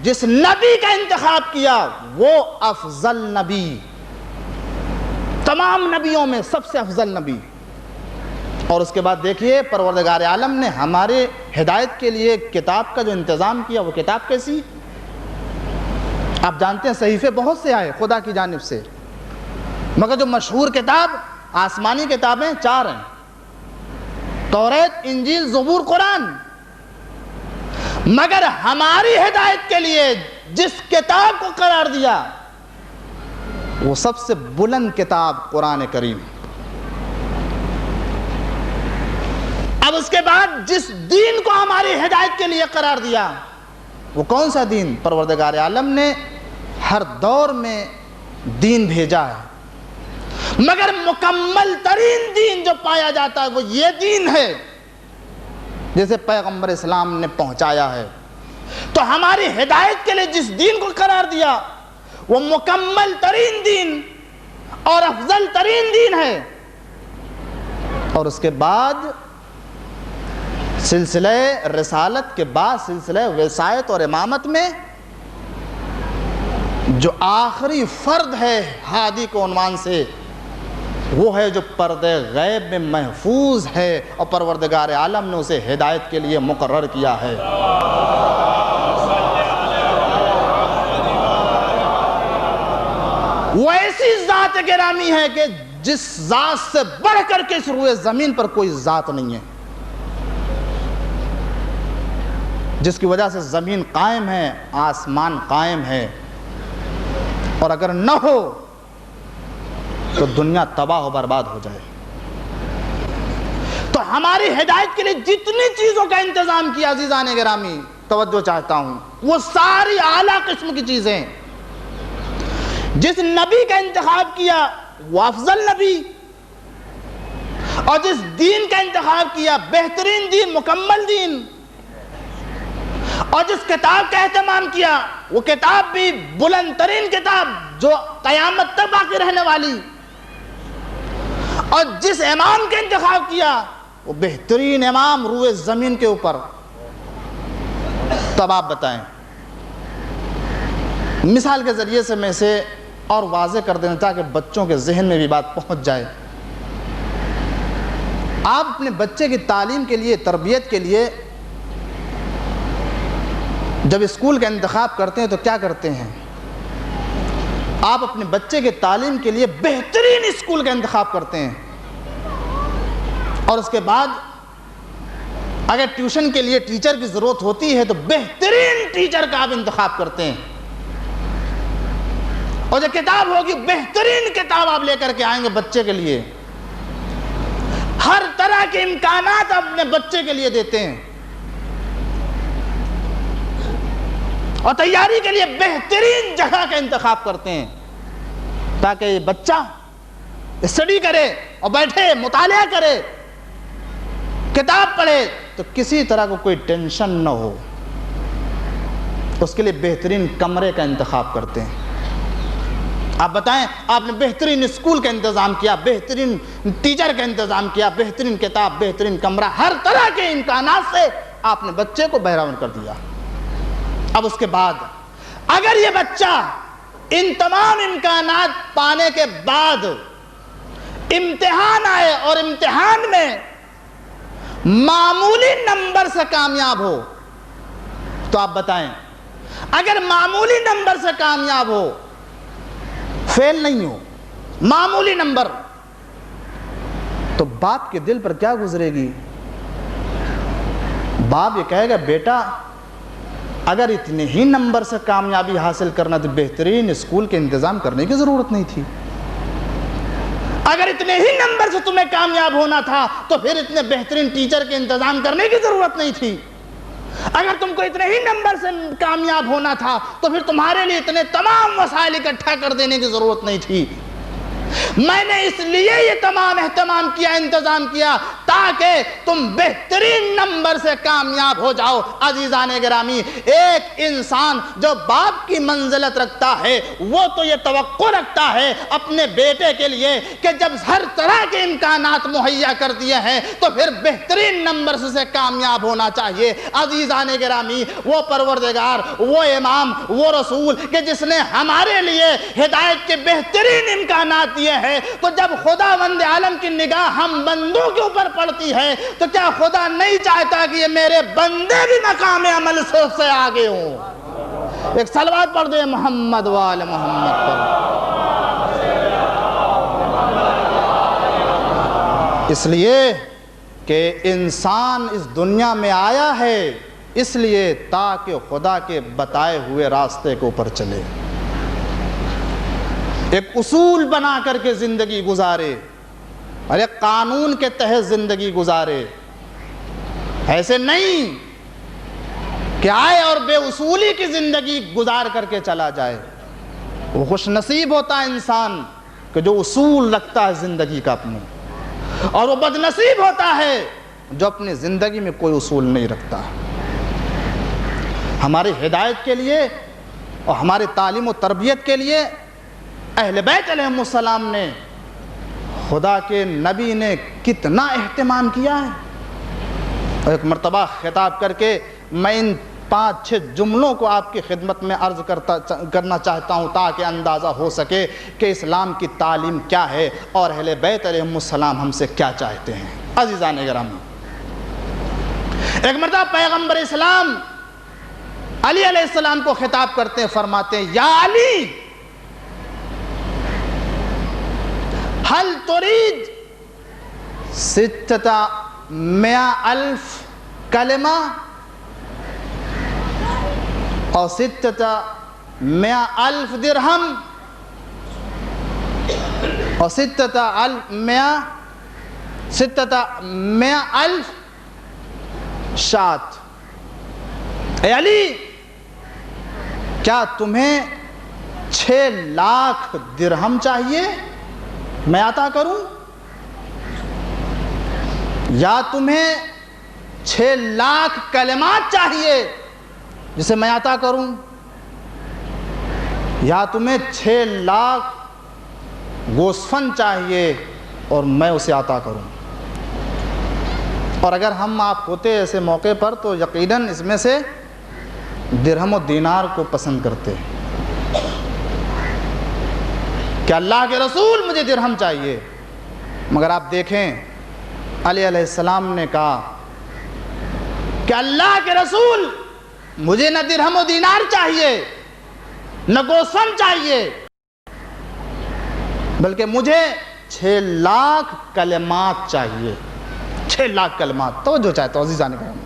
جس نبی کا انتخاب کیا وہ افضل نبی، تمام نبیوں میں سب سے افضل نبی۔ اور اس کے بعد دیکھیے پروردگار عالم نے ہمارے ہدایت کے لیے کتاب کا جو انتظام کیا، وہ کتاب کیسی؟ آپ جانتے ہیں صحیفے بہت سے آئے خدا کی جانب سے، مگر جو مشہور کتاب آسمانی کتابیں 4 ہیں، توریت، انجیل، زبور، قرآن۔ مگر ہماری ہدایت کے لیے جس کتاب کو قرار دیا وہ سب سے بلند کتاب قرآن کریم۔ اب اس کے بعد جس دین کو ہماری ہدایت کے لیے قرار دیا وہ کون سا دین؟ پروردگار عالم نے ہر دور میں دین بھیجا ہے، مگر مکمل ترین دین جو پایا جاتا ہے وہ یہ دین ہے جسے پیغمبر اسلام نے پہنچایا ہے۔ تو ہماری ہدایت کے لیے جس دین کو قرار دیا وہ مکمل ترین دین اور افضل ترین دین ہے۔ اور اس کے بعد سلسلہ رسالت کے بعد سلسلہ وصایت اور امامت میں جو آخری فرد ہے ہادی کو عنوان سے، وہ ہے جو پردے غیب میں محفوظ ہے اور پروردگار عالم نے اسے ہدایت کے لیے مقرر کیا ہے۔ وہ ایسی ذات گرامی ہے کہ جس ذات سے بڑھ کر کے اس روئے زمین پر کوئی ذات نہیں ہے، جس کی وجہ سے زمین قائم ہے، آسمان قائم ہے، اور اگر نہ ہو تو دنیا تباہ و برباد ہو جائے۔ تو ہماری ہدایت کے لیے جتنی چیزوں کا انتظام کیا عزیزان گرامی، توجہ چاہتا ہوں، وہ ساری اعلیٰ قسم کی چیزیں۔ جس نبی کا انتخاب کیا وہ افضل نبی، اور جس دین کا انتخاب کیا بہترین دین، مکمل دین، اور جس کتاب کا اہتمام کیا وہ کتاب بھی بلند ترین کتاب جو قیامت تک باقی رہنے والی، اور جس امام کا انتخاب کیا وہ بہترین امام روئے زمین کے اوپر۔ تو اب آپ بتائیں، مثال کے ذریعے سے میں اسے اور واضح کر دینا تاکہ بچوں کے ذہن میں بھی بات پہنچ جائے۔ آپ اپنے بچے کی تعلیم کے لیے، تربیت کے لیے جب اسکول کا انتخاب کرتے ہیں تو کیا کرتے ہیں؟ آپ اپنے بچے کے تعلیم کے لیے بہترین اسکول کا انتخاب کرتے ہیں، اور اس کے بعد اگر ٹیوشن کے لیے ٹیچر کی ضرورت ہوتی ہے تو بہترین ٹیچر کا آپ انتخاب کرتے ہیں۔ اور جو کتاب ہوگی بہترین کتاب آپ لے کر کے آئیں گے بچے کے لیے، ہر طرح کے امکانات اپنے بچے کے لیے دیتے ہیں، اور تیاری کے لیے بہترین جگہ کا انتخاب کرتے ہیں تاکہ یہ بچہ اسٹڈی کرے اور بیٹھے مطالعہ کرے، کتاب پڑھے تو کسی طرح کو کوئی ٹینشن نہ ہو۔ اس کے لیے بہترین کمرے کا انتخاب کرتے ہیں۔ آپ بتائیں، آپ نے بہترین اسکول کا انتظام کیا، بہترین ٹیچر کا انتظام کیا، بہترین کتاب، بہترین کمرہ، ہر طرح کے امکانات سے آپ نے بچے کو بہرامند کر دیا۔ اب اس کے بعد اگر یہ بچہ ان تمام امکانات پانے کے بعد امتحان آئے اور امتحان میں معمولی نمبر سے کامیاب ہو تو آپ بتائیں، اگر معمولی نمبر سے کامیاب ہو، فیل نہیں ہو، معمولی نمبر، تو باپ کے دل پر کیا گزرے گی؟ باپ یہ کہے گا بیٹا اگر اتنے ہی نمبر سے کامیابی حاصل کرنا تو بہترین اسکول کے انتظام کرنے کی ضرورت نہیں تھی، اگر اتنے ہی نمبر سے تمہیں کامیاب ہونا تھا تو پھر اتنے بہترین ٹیچر کے انتظام کرنے کی ضرورت نہیں تھی، اگر تم کو اتنے ہی نمبر سے کامیاب ہونا تھا تو پھر تمہارے لیے اتنے تمام وسائل اکٹھا کر دینے کی ضرورت نہیں تھی۔ میں نے اس لیے یہ تمام اہتمام کیا، انتظام کیا تاکہ تم بہترین نمبر سے کامیاب ہو جاؤ۔ عزیزان گرامی، ایک انسان جو باپ کی منزلت رکھتا ہے وہ تو یہ توقع رکھتا ہے اپنے بیٹے کے لیے کہ جب ہر طرح کے امکانات مہیا کر دیے ہیں تو پھر بہترین نمبر سے کامیاب ہونا چاہیے۔ عزیزان گرامی، وہ پروردگار، وہ امام، وہ رسول کہ جس نے ہمارے لیے ہدایت کے بہترین امکانات دیے ہیں، تو جب خداوند عالم کی نگاہ ہم بندوں کے اوپر پڑتی ہے تو کیا خدا نہیں چاہتا کہ یہ میرے بندے بھی مقام عمل سے آگے ہوں؟ ایک صلوات پڑھ دیں محمد وآل محمد پر۔ اس لیے کہ انسان اس دنیا میں آیا ہے اس لیے تاکہ خدا کے بتائے ہوئے راستے کے اوپر چلے، ایک اصول بنا کر کے زندگی گزارے اور ایک قانون کے تحت زندگی گزارے۔ ایسے نہیں کہ آئے اور بے اصولی کی زندگی گزار کر کے چلا جائے۔ وہ خوش نصیب ہوتا ہے انسان کہ جو اصول رکھتا ہے زندگی کا اپنے، اور وہ بد نصیب ہوتا ہے جو اپنی زندگی میں کوئی اصول نہیں رکھتا۔ ہماری ہدایت کے لیے اور ہماری تعلیم و تربیت کے لیے اہل بیت علیہم السلام نے، خدا کے نبی نے کتنا اہتمام کیا ہے۔ اور ایک مرتبہ خطاب کر کے میں ان 5-6 جملوں کو آپ کی خدمت میں عرض کرنا چاہتا ہوں تاکہ اندازہ ہو سکے کہ اسلام کی تعلیم کیا ہے اور اہل بیت علیہم السلام ہم سے کیا چاہتے ہیں۔ عزیزان گرامی، ایک مرتبہ پیغمبر اسلام علی علیہ السلام کو خطاب کرتے ہیں، فرماتے ہیں یا علی حل تريد 600,000 کلمہ اور 600,000 درہم اور 600,000 شات۔ اے علی، کیا تمہیں 6 لاکھ درہم چاہیے میں عطا کروں، یا تمہیں 6 لاکھ کلمات چاہیے جسے میں عطا کروں، یا تمہیں 6 لاکھ گوسفند چاہیے اور میں اسے عطا کروں؟ اور اگر ہم آپ ہوتے ایسے موقع پر تو یقیناً اس میں سے درہم و دینار کو پسند کرتے کہ اللہ کے رسول مجھے درہم چاہیے، مگر آپ دیکھیں علی علیہ السلام نے کہا کہ اللہ کے رسول مجھے نہ درہم و دینار چاہیے نہ گوسفند چاہیے، بلکہ مجھے 6 لاکھ کلمات چاہیے۔ 6 لاکھ کلمات، توجہ چاہتا ہوں عزیزان کرام۔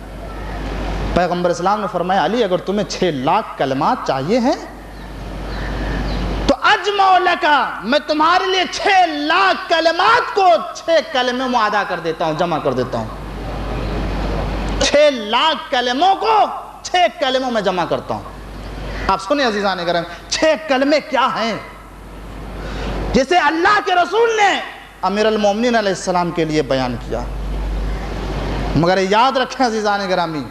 پیغمبر اسلام نے فرمایا علی اگر تمہیں 6 لاکھ کلمات چاہیے ہیں تو اج اجمع لکا، میں تمہارے لیے 6 لاکھ کلمات کو 6 کلموں میں ادا کر دیتا ہوں، جمع کر دیتا ہوں. 6 لاکھ کلموں کو 6 کلموں میں جمع کرتا ہوں. آپ سنیں عزیزان کرام، 6 کلمے کیا ہیں جسے اللہ کے رسول نے امیر المومنین علیہ السلام کے لیے بیان کیا. مگر یاد رکھیں عزیزان گرامی،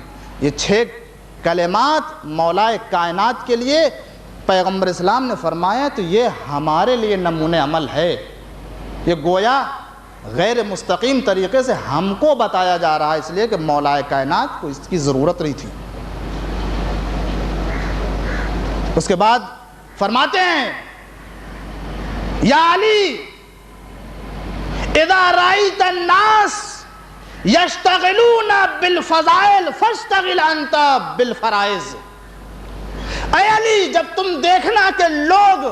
یہ 6 کلمات مولا کائنات کے لیے پیغمبر اسلام نے فرمایا تو یہ ہمارے لیے نمونہ عمل ہے. یہ گویا غیر مستقیم طریقے سے ہم کو بتایا جا رہا ہے، اس لیے کہ مولا کائنات کو اس کی ضرورت نہیں تھی. اس کے بعد فرماتے ہیں یا علی اذا رأیت الناس یشتغلون بالفضائل فاشتغل انت بالفرائض. اے علی، جب تم دیکھنا کہ لوگ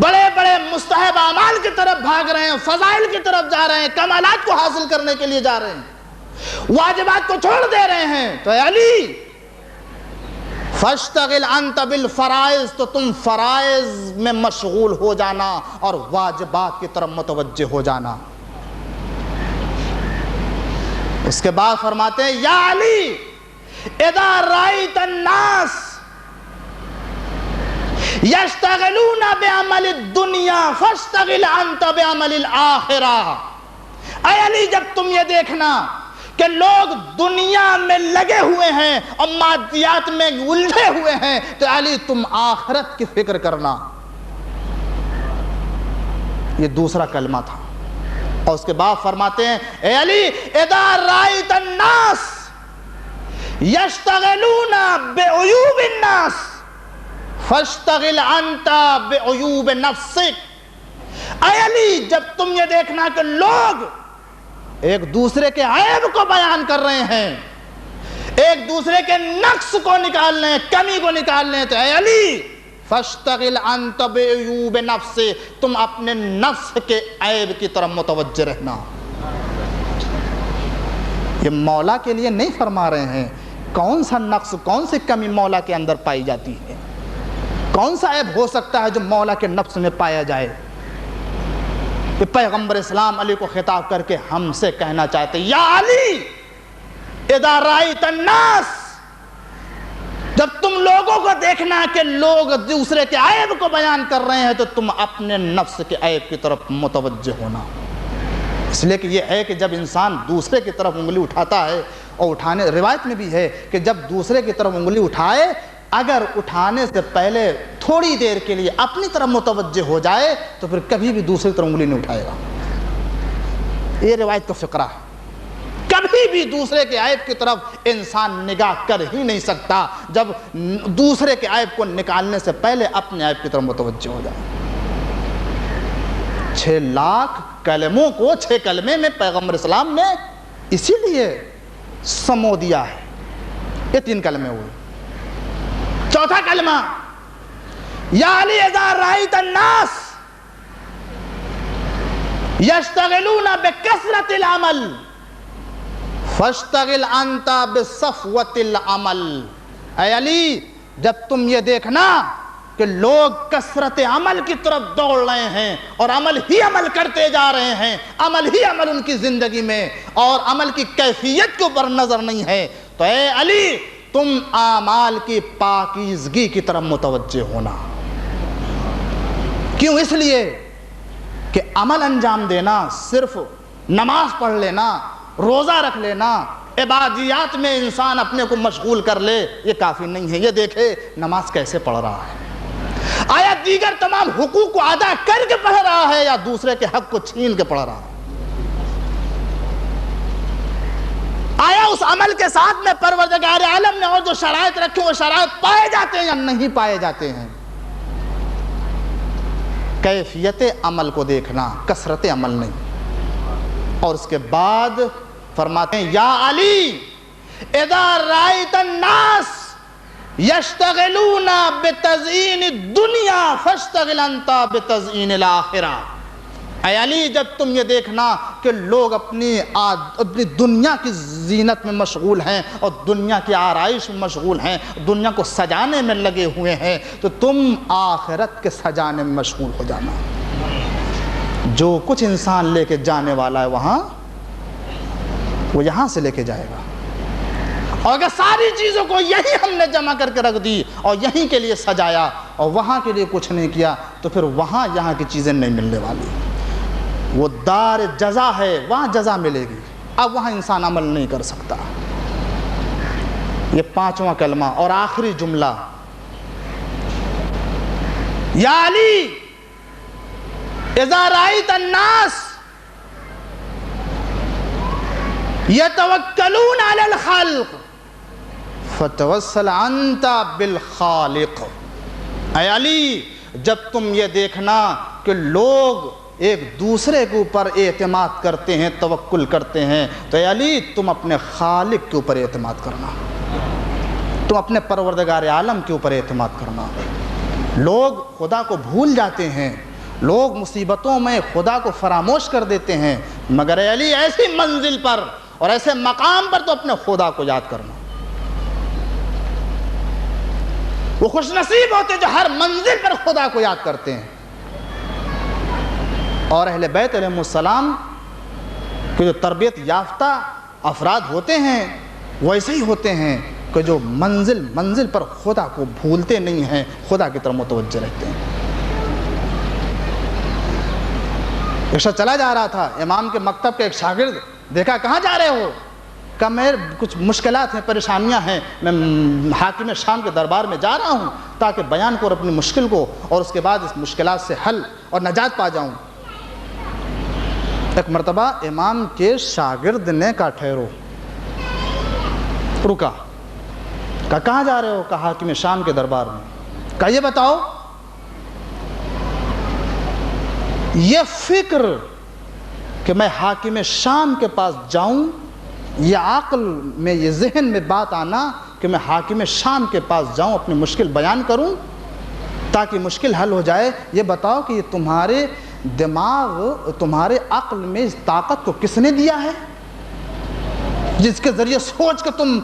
بڑے بڑے مستحب اعمال کی طرف بھاگ رہے ہیں، فضائل کی طرف جا رہے ہیں، کمالات کو حاصل کرنے کے لیے جا رہے ہیں، واجبات کو چھوڑ دے رہے ہیں، تو اے علی فاشتغل انت بالفرائض، تو تم فرائض میں مشغول ہو جانا اور واجبات کی طرف متوجہ ہو جانا. اس کے بعد فرماتے ہیں یا علی اذا رأیت الناس یشتغلون بعمل الدنیا فاشتغل انت بعمل الآخرہ. اے علی، جب تم یہ دیکھنا کہ لوگ دنیا میں لگے ہوئے ہیں اور مادیات میں الجھے ہوئے ہیں، تو علی تم آخرت کی فکر کرنا. یہ دوسرا کلمہ تھا. اور اس کے بعد فرماتے ہیں اے علی اذا رأیت الناس یشتغلون بعیوب الناس فاشتغل انت بعیوب نفسک. اے علی، جب تم یہ دیکھنا کہ لوگ ایک دوسرے کے عیب کو بیان کر رہے ہیں، ایک دوسرے کے نقص کو نکال لیں، کمی کو نکال لیں، تو اے علی فاشتغل انت بعیوب نفسک، تم اپنے نفس کے عیب کی طرف متوجہ رہنا. یہ مولا کے لیے نہیں فرما رہے ہیں کون سا نقص، کون سی کمی مولا کے اندر پائی جاتی ہے، کون سا عیب ہو سکتا ہے جو مولا کے نفس میں پایا جائے. کہ پیغمبر اسلام علی کو خطاب کر کے ہم سے کہنا چاہتے یا علی اذا رأیت الناس، جب تم لوگوں کو دیکھنا کہ لوگ دوسرے کے عیب کو بیان کر رہے ہیں، تو تم اپنے نفس کے عیب کی طرف متوجہ ہونا. اس لیے کہ یہ ہے کہ جب انسان دوسرے کی طرف انگلی اٹھاتا ہے، اور اٹھانے روایت میں بھی ہے کہ جب دوسرے کی طرف انگلی اٹھائے، اگر اٹھانے سے پہلے تھوڑی دیر کے لیے اپنی طرف متوجہ ہو جائے تو پھر کبھی بھی دوسری طرف انگلی نہیں اٹھائے گا. یہ روایت کا فقرہ ہے. کبھی بھی دوسرے کے عیب کی طرف انسان نگاہ کر ہی نہیں سکتا جب دوسرے کے عیب کو نکالنے سے پہلے اپنے عیب کی طرف متوجہ ہو جائے. 6 لاکھ کلموں کو 6 کلمے میں پیغمبر اسلام نے اسی لیے سمو دیا ہے. یہ 3 کلمے ہوئے. چوتھا کلمہ یا علی اذا رأیت الناس یشتغلون بکثرت العمل فاشتغل انت بصفوت العمل. اے علی، جب تم یہ دیکھنا کہ لوگ کثرت عمل کی طرف دوڑ رہے ہیں اور عمل ہی عمل کرتے جا رہے ہیں، عمل ہی عمل ان کی زندگی میں، اور عمل کی کیفیت کے اوپر نظر نہیں ہے، تو اے علی تم اعمال کی پاکیزگی کی طرف متوجہ ہونا. کیوں؟ اس لیے کہ عمل انجام دینا، صرف نماز پڑھ لینا، روزہ رکھ لینا، عبادیات میں انسان اپنے کو مشغول کر لے، یہ کافی نہیں ہے. یہ دیکھے نماز کیسے پڑھ رہا ہے، آیا دیگر تمام حقوق کو ادا کر کے پڑھ رہا ہے یا دوسرے کے حق کو چھین کے پڑھ رہا ہے. آیا اس عمل کے ساتھ میں پروردگار عالم نے اور جو شرائط رکھے وہ شرائط پائے جاتے ہیں یا نہیں پائے جاتے ہیں. کیفیت عمل کو دیکھنا، کثرت عمل نہیں. اور اس کے بعد فرماتے ہیں یا علی اذا رأیت الناس یشتغلون بتزئین الدنیا فاشتغل انت بتزئین الآخرہ. اے علی جب تم یہ دیکھنا کہ لوگ اپنی دنیا کی زینت میں مشغول ہیں اور دنیا کی آرائش میں مشغول ہیں، دنیا کو سجانے میں لگے ہوئے ہیں، تو تم آخرت کے سجانے میں مشغول ہو جانا۔ جو کچھ انسان لے کے جانے والا ہے وہاں، وہ یہاں سے لے کے جائے گا، اور اگر ساری چیزوں کو یہی ہم نے جمع کر کے رکھ دی اور یہیں کے لیے سجایا اور وہاں کے لیے کچھ نہیں کیا، تو پھر وہاں یہاں کی چیزیں نہیں ملنے والی۔ وہ دار جزا ہے، وہاں جزا ملے گی، اب وہاں انسان عمل نہیں کر سکتا۔ یہ 5واں کلمہ اور آخری جملہ، یا علی اذا رأیت الناس یتوکلون علی الخلق فتوسل انت بالخالق۔ اے علی جب تم یہ دیکھنا کہ لوگ ایک دوسرے کے اوپر اعتماد کرتے ہیں، توکل کرتے ہیں، تو اے علی تم اپنے خالق کے اوپر اعتماد کرنا، تم اپنے پروردگار عالم کے اوپر اعتماد کرنا۔ لوگ خدا کو بھول جاتے ہیں، لوگ مصیبتوں میں خدا کو فراموش کر دیتے ہیں، مگر اے علی ایسی منزل پر اور ایسے مقام پر تو اپنے خدا کو یاد کرنا۔ وہ خوش نصیب ہوتے جو ہر منزل پر خدا کو یاد کرتے ہیں۔ اور اہل بیت علیہ السلام کے جو تربیت یافتہ افراد ہوتے ہیں وہ ایسے ہی ہوتے ہیں کہ جو منزل پر خدا کو بھولتے نہیں ہیں، خدا کی طرف متوجہ رہتے ہیں۔ ایک شخص چلا جا رہا تھا، امام کے مکتب کے ایک شاگرد دیکھا، کہاں جا رہے ہو؟ کہا میرے کچھ مشکلات ہیں، پریشانیاں ہیں، میں حاکم شام کے دربار میں جا رہا ہوں تاکہ بیان کو اور اپنی مشکل کو اور اس کے بعد اس مشکلات سے حل اور نجات پا جاؤں۔ ایک مرتبہ امام کے شاگرد نے کہا ٹھہرو، رکا، کہا کہاں جا رہے ہو؟ کہا حاکم شام کے دربار میں۔ کہا یہ بتاؤ، یہ فکر کہ میں حاکم شام کے پاس جاؤں، یہ عقل میں، یہ ذہن میں بات آنا کہ میں حاکم شام کے پاس جاؤں، اپنی مشکل بیان کروں تاکہ مشکل حل ہو جائے، یہ بتاؤ کہ یہ تمہارے دماغ، تمہارے عقل میں اس طاقت کو کس نے دیا ہے جس کے ذریعے سوچ کہ تم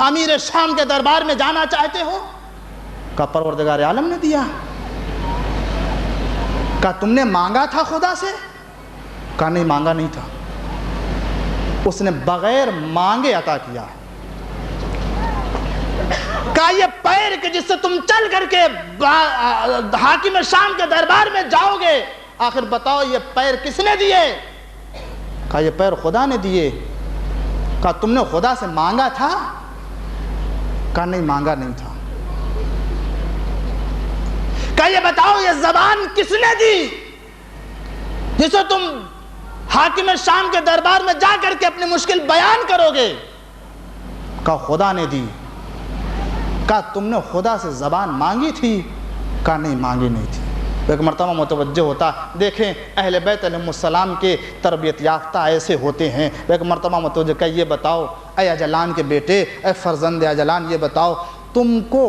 امیر شام کے دربار میں جانا چاہتے ہو؟ کہا پروردگار عالم نے دیا۔ کہا تم نے مانگا تھا خدا سے؟ کہا نہیں، مانگا نہیں تھا، اس نے بغیر مانگے عطا کیا۔ کہا یہ پیر کہ جس سے تم چل کر کے حاکم شام کے دربار میں جاؤ گے، آخر بتاؤ یہ پیر کس نے دیے؟ کہا یہ پیر خدا نے دیے۔ کہا تم نے خدا سے مانگا تھا؟ کہا نہیں، مانگا نہیں تھا۔ کہا یہ بتاؤ یہ زبان کس نے دی جس سے تم حاکم شام کے دربار میں جا کر کے اپنی مشکل بیان کرو گے؟ کہا خدا نے دی۔ کہا تم نے خدا سے زبان مانگی تھی؟ کہا نہیں، مانگی نہیں تھی۔ ایک مرتبہ متوجہ ہوتا، دیکھیں اہل بیت علیہ السلام کے تربیت یافتہ ایسے ہوتے ہیں۔ ایک مرتبہ متوجہ کہ یہ بتاؤ اے اجلان کے بیٹے، اے فرزند اجلان، یہ بتاؤ تم کو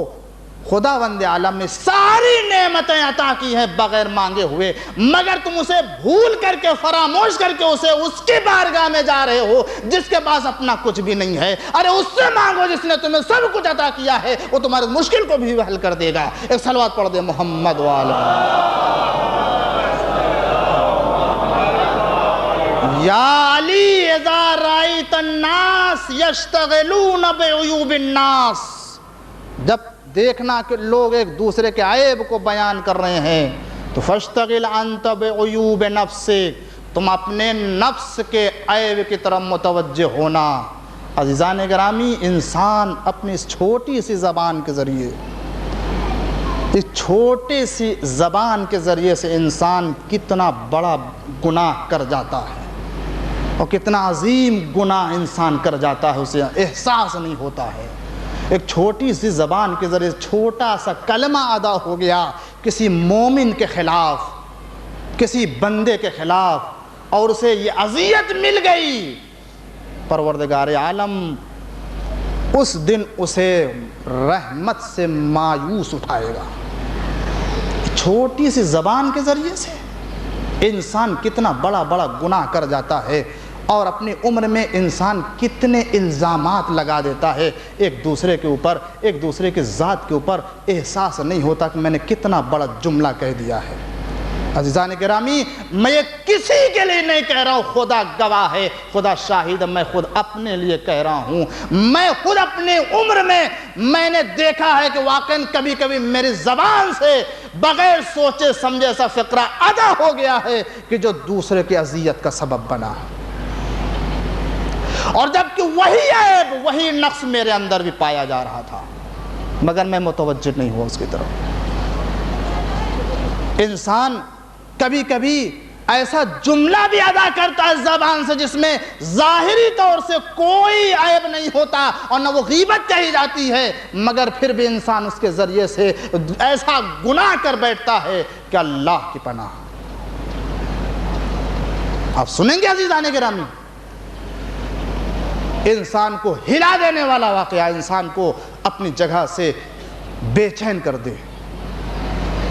خداوند عالم نے ساری نعمتیں عطا کی ہیں بغیر مانگے ہوئے، مگر تم اسے بھول کر کے، فراموش کر کے اسے اس کی بارگاہ میں جا رہے ہو جس کے پاس اپنا کچھ بھی نہیں ہے۔ ارے اس سے مانگو جس نے تمہیں سب کچھ عطا کیا ہے، وہ تمہاری مشکل کو بھی حل کر دے گا۔ ایک صلوات پڑھ دے محمد وعلی یا علی اذا رأیت الناس یشتغلون بعیوب الناس۔ جب دیکھنا کہ لوگ ایک دوسرے کے عیب کو بیان کر رہے ہیں تو فاشتغل انت بعیوب نفسک، تم اپنے نفس کے عیب کی طرف متوجہ ہونا۔ عزیزان گرامی، انسان اپنی اس چھوٹی سی زبان کے ذریعے، اس چھوٹی سی زبان کے ذریعے سے انسان کتنا بڑا گناہ کر جاتا ہے اور کتنا عظیم گناہ انسان کر جاتا ہے، اسے احساس نہیں ہوتا ہے۔ ایک چھوٹی سی زبان کے ذریعے چھوٹا سا کلمہ ادا ہو گیا کسی مومن کے خلاف، کسی بندے کے خلاف، اور اسے یہ اذیت مل گئی، پروردگار عالم اس دن اسے رحمت سے مایوس اٹھائے گا۔ چھوٹی سی زبان کے ذریعے سے انسان کتنا بڑا بڑا گناہ کر جاتا ہے اور اپنی عمر میں انسان کتنے الزامات لگا دیتا ہے ایک دوسرے کے اوپر، ایک دوسرے کی ذات کے اوپر، احساس نہیں ہوتا کہ میں نے کتنا بڑا جملہ کہہ دیا ہے۔ عزیزان گرامی، میں یہ کسی کے لیے نہیں کہہ رہا ہوں، خدا گواہ ہے، خدا شاہد، میں خود اپنے لیے کہہ رہا ہوں۔ میں خود اپنی عمر میں نے دیکھا ہے کہ واقعاً کبھی کبھی میری زبان سے بغیر سوچے سمجھے ایسا فقرہ ادا ہو گیا ہے کہ جو دوسرے کی اذیت کا سبب بنا، اور جبکہ وہی عیب، وہی نقص میرے اندر بھی پایا جا رہا تھا، مگر میں متوجہ نہیں ہوا اس کی طرف۔ انسان کبھی کبھی ایسا جملہ بھی ادا کرتا ہے زبان سے جس میں ظاہری طور سے کوئی عیب نہیں ہوتا اور نہ وہ غیبت کہی جاتی ہے، مگر پھر بھی انسان اس کے ذریعے سے ایسا گناہ کر بیٹھتا ہے کہ اللہ کی پناہ۔ آپ سنیں گے عزیزان گرامی، انسان کو ہلا دینے والا واقعہ، انسان کو اپنی جگہ سے بے چین کر دے۔